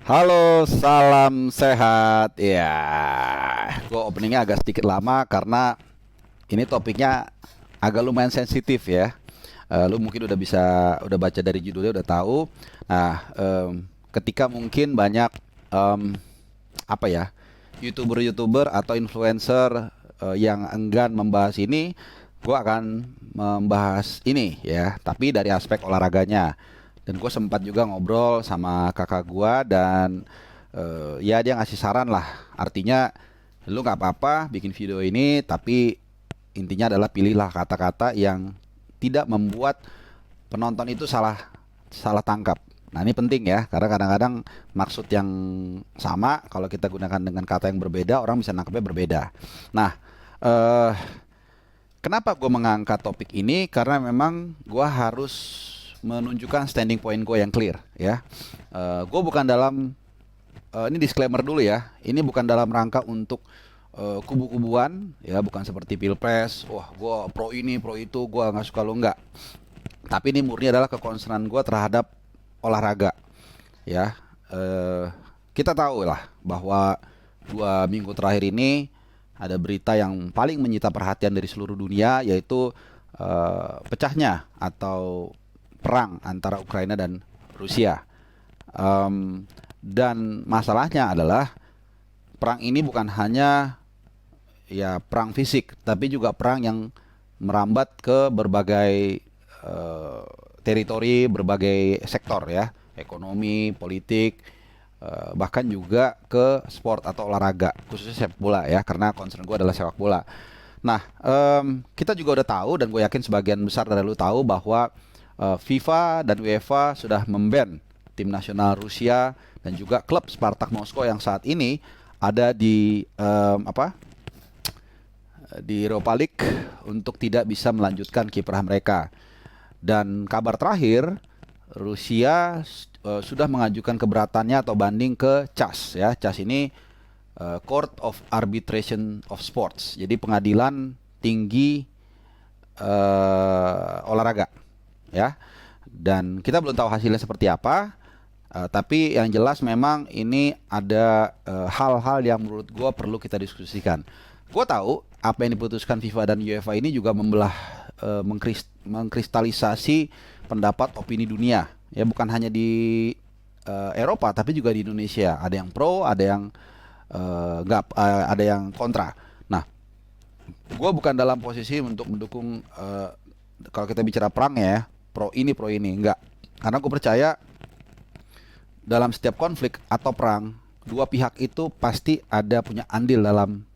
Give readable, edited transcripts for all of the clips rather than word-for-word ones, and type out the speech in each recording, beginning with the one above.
Halo, salam sehat. Ya, gue openingnya agak sedikit lama karena ini topiknya agak lumayan sensitif ya. Lu mungkin udah baca dari judulnya udah tahu. Nah, ketika mungkin banyak em, apa ya, youtuber atau influencer yang enggan membahas ini, gue akan membahas ini ya. Tapi dari aspek olahraganya. Dan gue sempat juga ngobrol sama kakak gue dan ya dia ngasih saran lah. Artinya lu nggak apa-apa bikin video ini, tapi intinya adalah pilihlah kata-kata yang tidak membuat penonton itu salah salah tangkap. Nah ini penting ya, karena kadang-kadang maksud yang sama kalau kita gunakan dengan kata yang berbeda, orang bisa nangkepnya berbeda. Nah, eh, kenapa gue mengangkat topik ini? Karena memang gue harus menunjukkan standing point gue yang clear ya. Gue bukan dalam ini disclaimer dulu ya. Ini bukan dalam rangka untuk kubu-kubuan ya, bukan seperti pilpres. Wah, gue pro ini pro itu, gue nggak suka lo nggak. Tapi ini murni adalah kekonsernan gue terhadap olahraga ya. Eh, kita tahu lah bahwa 2 minggu terakhir ini ada berita yang paling menyita perhatian dari seluruh dunia, yaitu pecahnya atau perang antara Ukraina dan Rusia. Dan masalahnya adalah perang ini bukan hanya ya perang fisik, tapi juga perang yang merambat ke berbagai eh, teritori, berbagai sektor ya, ekonomi, politik, bahkan juga ke sport atau olahraga, khususnya sepak bola ya, karena concern gue adalah sepak bola. Nah, kita juga udah tahu dan gue yakin sebagian besar dari lu tahu bahwa FIFA dan UEFA sudah memban tim nasional Rusia dan juga klub Spartak Moskow yang saat ini ada di di Europa League untuk tidak bisa melanjutkan kiprah mereka. Dan kabar terakhir, Rusia sudah mengajukan keberatannya atau banding ke CAS ya. CAS ini Court of Arbitration of Sports. Jadi pengadilan tinggi olahraga ya. Dan kita belum tahu hasilnya seperti apa. Tapi yang jelas memang ini ada hal-hal yang menurut gue perlu kita diskusikan. Gue tahu apa yang diputuskan FIFA dan UEFA ini juga mengkristalisasi pendapat opini dunia. Ya bukan hanya di Eropa tapi juga di Indonesia. Ada yang pro, ada yang nggak, ada yang kontra. Nah, gue bukan dalam posisi untuk mendukung kalau kita bicara perang ya, pro ini, enggak. Karena gue percaya dalam setiap konflik atau perang, dua pihak itu pasti ada punya andil dalam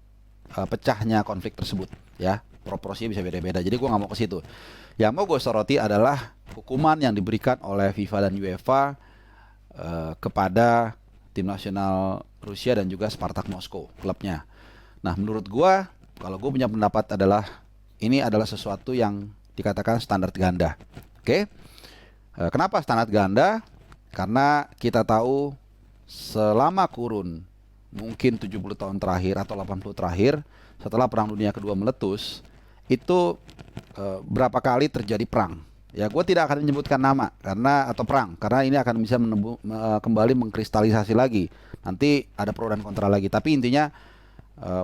pecahnya konflik tersebut ya. Proporsinya bisa beda-beda. Jadi gue nggak mau ke situ. Yang mau gue soroti adalah hukuman yang diberikan oleh FIFA dan UEFA kepada tim nasional Rusia dan juga Spartak Moskow, klubnya. Nah, menurut gue, kalau gue punya pendapat adalah ini adalah sesuatu yang dikatakan standar ganda. Oke? Kenapa standar ganda? Karena kita tahu selama kurun mungkin 70 tahun terakhir atau 80 terakhir setelah Perang Dunia Kedua meletus, itu berapa kali terjadi perang. Ya, gue tidak akan menyebutkan nama karena atau perang karena ini akan bisa kembali mengkristalisasi lagi. Nanti ada pro dan kontra lagi. Tapi intinya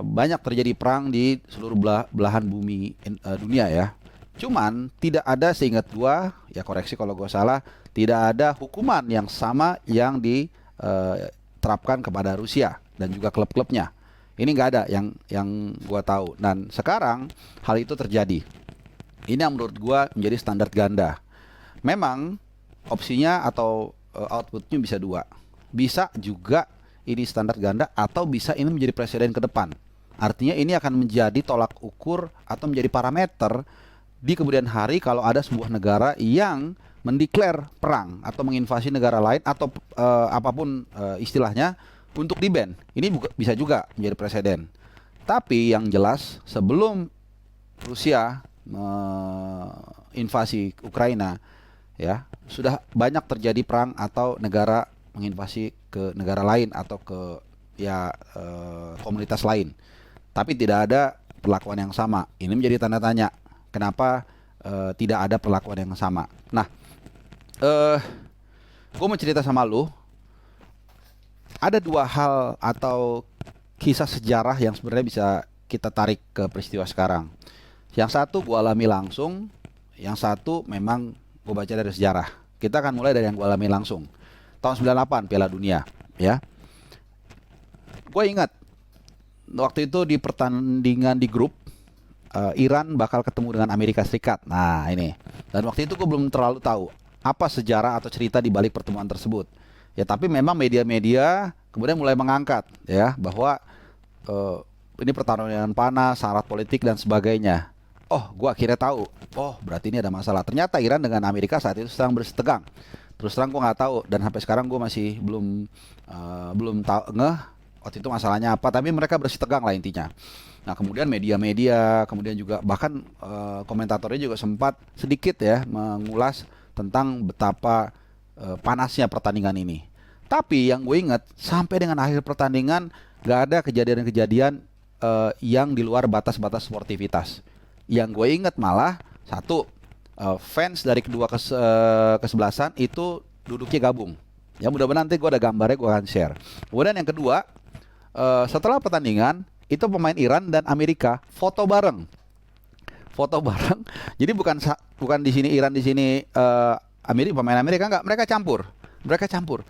banyak terjadi perang di seluruh belahan bumi dunia ya. Cuman tidak ada, seingat gua, ya koreksi kalau gua salah, tidak ada hukuman yang sama yang diterapkan kepada Rusia dan juga klub-klubnya. Ini nggak ada yang gua tahu. Dan sekarang hal itu terjadi. Ini yang menurut gua menjadi standar ganda. Memang opsinya atau outputnya bisa dua. Bisa juga ini standar ganda atau bisa ini menjadi presiden ke depan. Artinya ini akan menjadi tolak ukur atau menjadi parameter di kemudian hari kalau ada sebuah negara yang mendeklar perang atau menginvasi negara lain atau apapun istilahnya untuk di-ban. Ini bisa juga menjadi presiden. Tapi yang jelas sebelum Rusia menginvasi Ukraina ya, sudah banyak terjadi perang atau negara menginvasi ke negara lain atau ke ya komunitas lain. Tapi tidak ada perlakuan yang sama. Ini menjadi tanda tanya. Kenapa tidak ada perlakuan yang sama? Nah, gue mau cerita sama lu. ada dua hal atau kisah sejarah yang sebenarnya bisa kita tarik ke peristiwa sekarang. Yang satu gue alami langsung, yang satu memang gue baca dari sejarah. Kita akan mulai dari yang gue alami langsung. Tahun 98 Piala Dunia, ya. Gue ingat waktu itu di pertandingan di grup, Iran bakal ketemu dengan Amerika Serikat. Nah ini. Dan waktu itu gue belum terlalu tahu apa sejarah atau cerita di balik pertemuan tersebut. Ya tapi memang media-media kemudian mulai mengangkat ya bahwa ini pertarungan panas, syarat politik dan sebagainya. Oh, gua akhirnya tahu. Oh, berarti ini ada masalah. Ternyata Iran dengan Amerika saat itu sedang bersitegang. Terus terang gua nggak tahu dan sampai sekarang gua masih belum tahu waktu itu masalahnya apa. Tapi mereka bersitegang lah intinya. Nah, kemudian media-media, kemudian juga bahkan komentatornya juga sempat sedikit ya mengulas tentang betapa panasnya pertandingan ini. Tapi yang gue ingat sampai dengan akhir pertandingan nggak ada kejadian-kejadian yang di luar batas-batas sportivitas. Yang gue ingat malah satu, fans dari kedua kesebelasan itu duduknya gabung. Ya mudah-mudahan nanti gue ada gambarnya gue akan share. Kemudian yang kedua, setelah pertandingan itu pemain Iran dan Amerika foto bareng. Foto bareng. Jadi bukan di sini Iran, di sini pemain Amerika enggak, mereka campur. Mereka campur.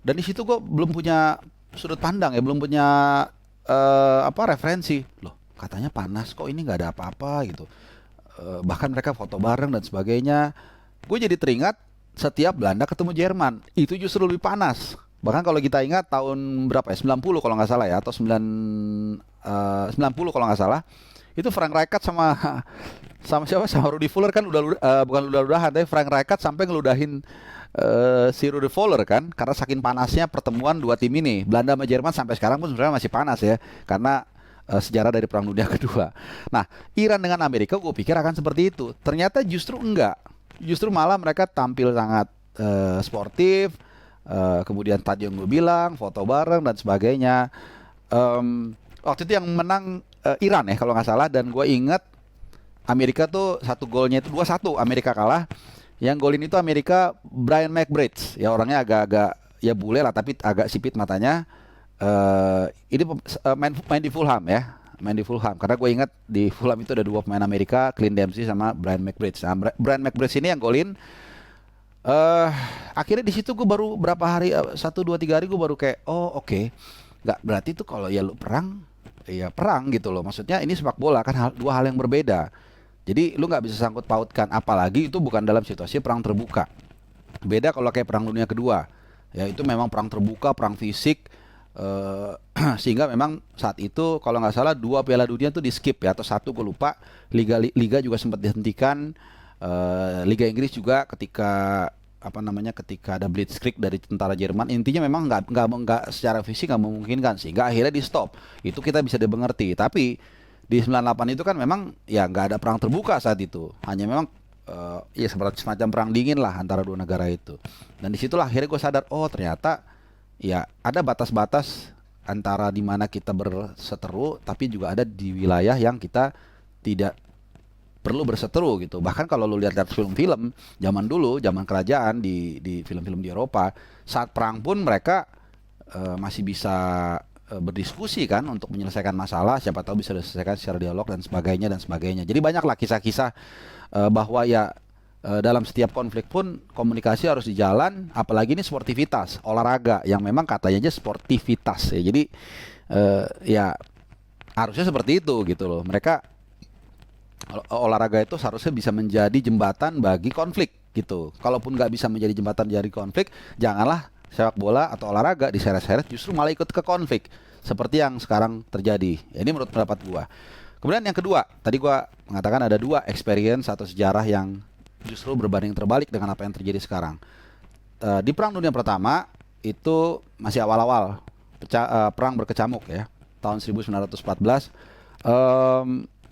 Dan di situ gue belum punya sudut pandang ya, belum punya referensi. Loh, katanya panas kok ini nggak ada apa-apa gitu. Bahkan mereka foto bareng dan sebagainya. Gue jadi teringat setiap Belanda ketemu Jerman itu justru lebih panas. Bahkan kalau kita ingat tahun berapa ya, 90 kalau nggak salah ya, atau 90 kalau nggak salah, itu Frank Rijkaard sama siapa, sama Rudy Fuller kan bukan ludah-ludahan, tapi Frank Rijkaard sampai ngeludahin si Rudy Fuller kan, karena saking panasnya pertemuan dua tim ini. Belanda sama Jerman sampai sekarang pun sebenarnya masih panas ya, karena sejarah dari Perang Dunia Kedua. Nah, Iran dengan Amerika gue pikir akan seperti itu. Ternyata justru enggak. Justru malah mereka tampil sangat sportif. Kemudian tadi yang gue bilang foto bareng dan sebagainya. Waktu itu yang menang Iran ya kalau nggak salah, dan gue ingat Amerika tuh satu golnya itu 2-1 Amerika kalah. Yang golin itu Amerika Brian McBride. Ya orangnya agak-agak ya bule lah tapi agak sipit matanya. Ini main di Fulham ya, main di Fulham. Karena gue ingat di Fulham itu ada dua pemain Amerika, Clint Dempsey sama Brian McBride. Nah, Brian McBride ini yang golin. Akhirnya di situ gue baru berapa hari, 1, 2, 3 hari gue baru kayak, oh oke. Nggak berarti itu kalau ya lu perang, ya perang gitu loh. Maksudnya ini sepak bola kan dua hal yang berbeda. Jadi lu nggak bisa sangkut pautkan, apalagi itu bukan dalam situasi perang terbuka. Beda kalau kayak Perang Dunia Kedua. Ya itu memang perang terbuka, perang fisik. Sehingga memang saat itu kalau nggak salah 2 Piala Dunia tuh di skip ya, atau 1 gue lupa. Liga juga sempat dihentikan. Liga Inggris juga ketika ketika ada blitzkrieg dari tentara Jerman, intinya memang nggak secara fisik nggak memungkinkan, sehingga akhirnya di stop. Itu kita bisa dimengerti. Tapi di 98 itu kan memang ya nggak ada perang terbuka saat itu, hanya memang ya semacam perang dingin lah antara dua negara itu. Dan disitulah akhirnya gue sadar, oh ternyata ya ada batas-batas antara di mana kita berseteru, tapi juga ada di wilayah yang kita tidak perlu berseteru gitu. Bahkan kalau lu lihat film-film zaman dulu, zaman kerajaan di film-film di Eropa, saat perang pun mereka masih bisa berdiskusi kan untuk menyelesaikan masalah, siapa tahu bisa diselesaikan secara dialog dan sebagainya dan sebagainya. Jadi banyaklah kisah-kisah bahwa ya dalam setiap konflik pun komunikasi harus dijalan, apalagi ini sportivitas, olahraga yang memang katanya aja sportivitas ya. Jadi ya harusnya seperti itu gitu loh. Mereka olahraga itu seharusnya bisa menjadi jembatan bagi konflik gitu. Kalaupun nggak bisa menjadi jembatan dari konflik, janganlah sepak bola atau olahraga diseret-seret justru malah ikut ke konflik seperti yang sekarang terjadi. Ini menurut pendapat gua. Kemudian yang kedua, tadi gua mengatakan ada 2 experience atau sejarah yang justru berbanding terbalik dengan apa yang terjadi sekarang. Di Perang Dunia Pertama itu masih awal-awal perang berkecamuk ya, tahun 1914.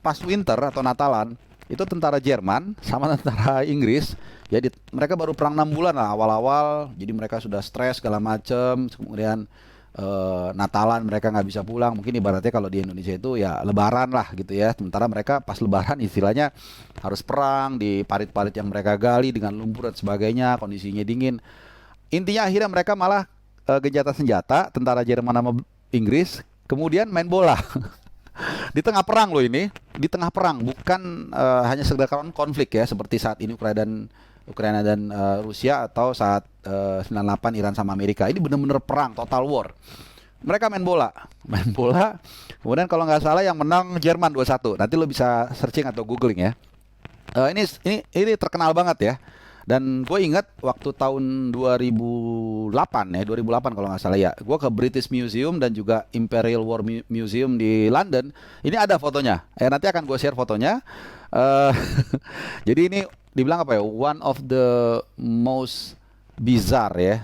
Pas winter atau Natalan itu tentara Jerman sama tentara Inggris ya mereka baru perang 6 bulan lah awal-awal, jadi mereka sudah stres segala macem. Kemudian Natalan mereka nggak bisa pulang, mungkin ibaratnya kalau di Indonesia itu ya Lebaran lah gitu ya. Sementara mereka pas Lebaran istilahnya harus perang di parit-parit yang mereka gali dengan lumpur dan sebagainya, kondisinya dingin. Intinya akhirnya mereka malah gencatan senjata tentara Jerman sama Inggris, kemudian main bola. Di tengah perang loh ini, di tengah perang, bukan hanya sekedar konflik ya seperti saat ini Ukraina dan Rusia, atau saat 98 Iran sama Amerika. Ini benar-benar perang, total war. Mereka main bola. Kemudian kalau nggak salah yang menang Jerman 2-1. Nanti lo bisa searching atau googling ya. Ini terkenal banget ya. Dan gue ingat waktu tahun 2008 kalau nggak salah ya, gue ke British Museum dan juga Imperial War Museum di London. Ini ada fotonya. Nanti akan gue share fotonya. Jadi ini dibilang apa ya? One of the most bizarre ya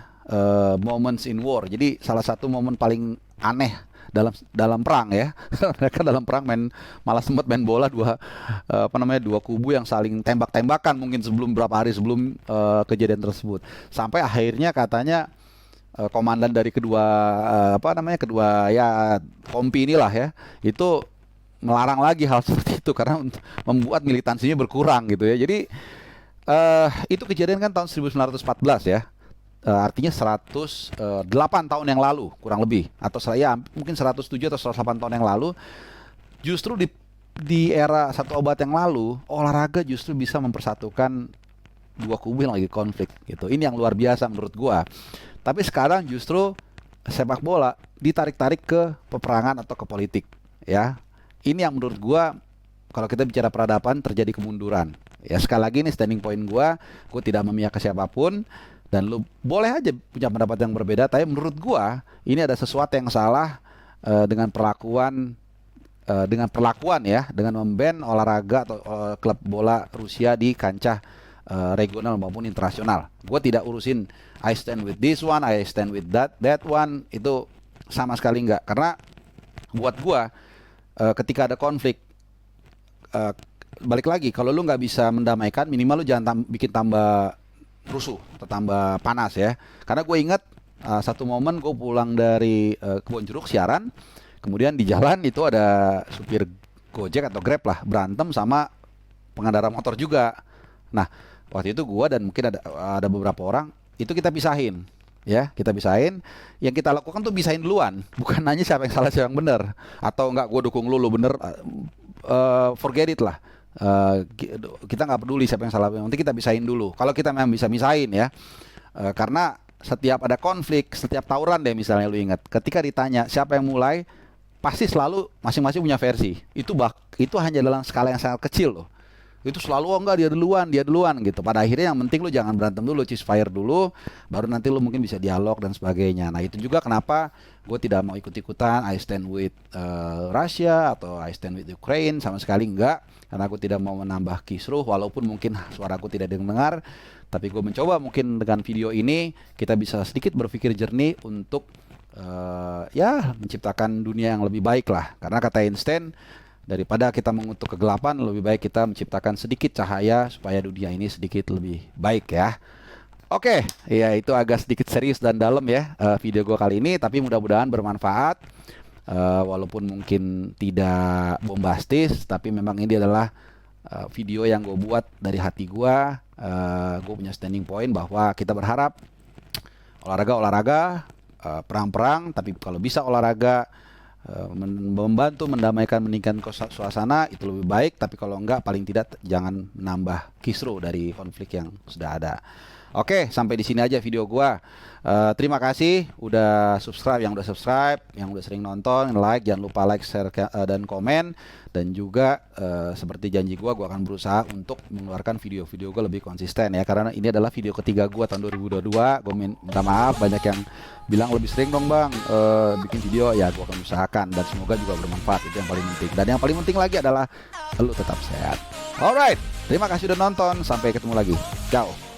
moments in war. Jadi salah satu momen paling aneh dalam perang ya. Mereka dalam perang malah sempat main bola dua kubu yang saling tembak-tembakan mungkin berapa hari sebelum kejadian tersebut. Sampai akhirnya katanya komandan dari kedua kompi inilah ya, itu melarang lagi hal seperti itu karena membuat militansinya berkurang gitu ya. Jadi itu kejadian kan tahun 1914 ya. Artinya 108 tahun yang lalu kurang lebih, atau saya mungkin 107 atau 108 tahun yang lalu. Justru di era satu abad yang lalu, olahraga justru bisa mempersatukan dua kubu yang lagi konflik gitu. Ini yang luar biasa menurut gua. Tapi sekarang justru sepak bola ditarik-tarik ke peperangan atau ke politik ya. Ini yang menurut gua, kalau kita bicara peradaban, terjadi kemunduran ya. Sekali lagi ini standing point gua tidak memihak ke siapapun. Dan lu boleh aja punya pendapat yang berbeda, tapi menurut gua ini ada sesuatu yang salah dengan perlakuan ya, dengan memban olahraga atau klub bola Rusia di kancah regional maupun internasional. Gua tidak urusin I stand with this one, I stand with that one, itu sama sekali enggak. Karena buat gua ketika ada konflik, balik lagi, kalau lu nggak bisa mendamaikan, minimal lu jangan bikin tambah rusuh atau tambah panas ya. Karena gue ingat satu momen gue pulang dari Kebon Jeruk siaran, kemudian di jalan itu ada supir Gojek atau Grab lah berantem sama pengendara motor juga. Nah waktu itu gue dan mungkin ada beberapa orang itu kita pisahin ya, yang kita lakukan tuh pisahin duluan, bukan nanya siapa yang salah siapa yang benar, atau enggak gue dukung lu bener, forget it lah. Kita nggak peduli siapa yang salah, nanti kita pisahin dulu. Kalau kita memang bisa misahin ya, karena setiap ada konflik, setiap tawuran deh misalnya, lu ingat ketika ditanya siapa yang mulai, pasti selalu masing-masing punya versi. Itu hanya dalam skala yang sangat kecil loh. Itu selalu enggak dia duluan gitu. Pada akhirnya yang penting lu jangan berantem dulu, ceasefire dulu, baru nanti lu mungkin bisa dialog dan sebagainya. Nah itu juga kenapa gue tidak mau ikut-ikutan I stand with Russia atau I stand with Ukraine, sama sekali enggak. Karena aku tidak mau menambah kisruh, walaupun mungkin suaraku tidak didengar. Tapi gue mencoba mungkin dengan video ini kita bisa sedikit berpikir jernih untuk menciptakan dunia yang lebih baik lah. Karena kata Einstein, daripada kita mengutuk kegelapan, lebih baik kita menciptakan sedikit cahaya supaya dunia ini sedikit lebih baik ya. Oke, ya itu agak sedikit serius dan dalam ya video gue kali ini, tapi mudah-mudahan bermanfaat. Walaupun mungkin tidak bombastis, tapi memang ini adalah video yang gue buat dari hati gue. Gue punya standing point bahwa kita berharap olahraga, perang-perang, tapi kalau bisa olahraga membantu mendamaikan, meningkatkan suasana, itu lebih baik. Tapi kalau enggak, paling tidak jangan menambah kisruh dari konflik yang sudah ada. Oke, sampai di sini aja video gua. Terima kasih udah subscribe, yang udah sering nonton, like, jangan lupa like, share dan komen. Dan juga seperti janji gua akan berusaha untuk mengeluarkan video-video gua lebih konsisten ya, karena ini adalah video ketiga gua tahun 2022. Gua minta maaf, banyak yang bilang lebih sering dong bang bikin video, ya gua akan usahakan dan semoga juga bermanfaat, itu yang paling penting. Dan yang paling penting lagi adalah lu tetap sehat. Alright, terima kasih udah nonton, sampai ketemu lagi. Ciao.